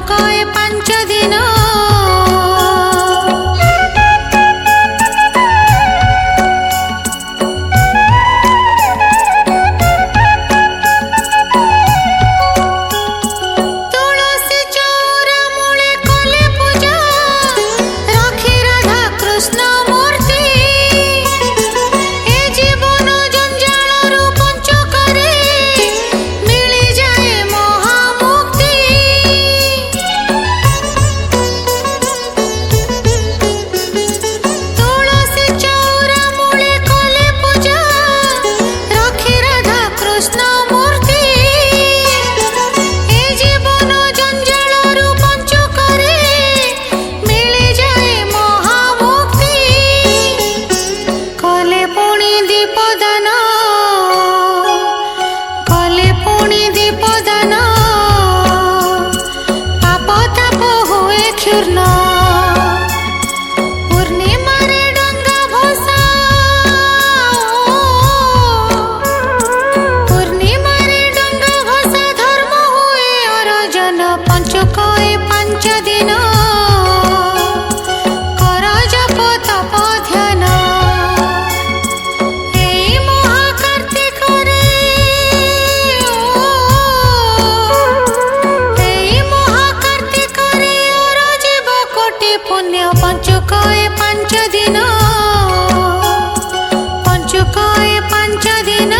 पंचुक ए पांच दिन तुलसी चौरा मूले कले पूजा राखी राधा कृष्ण मूर्ति ए जीवन जंजालरू पंचकरे मिली जाए महामुक्ति तुलसी चौरा मूले कले पूजा राखी राधा कृष्ण मूर्ति ए जीवन जंजालरू पंचकरे मिली जाए महामुक्ति कले पुणी दीपदान कले पुणी दीपदान पाप ताप हुए क्षुर्ण पूर्णिमारे डंगा भसा पूर्णिमारे डंगा भसा धर्म हुए अरजन पंचुक ए पांच दिन कर जप तप ध्यान एई महाकार्तिकरे एई महाकार्तिकरे अरजीव कोटि पुण्य पंचुक ए पांच दिन पंचुक ए पांच दिन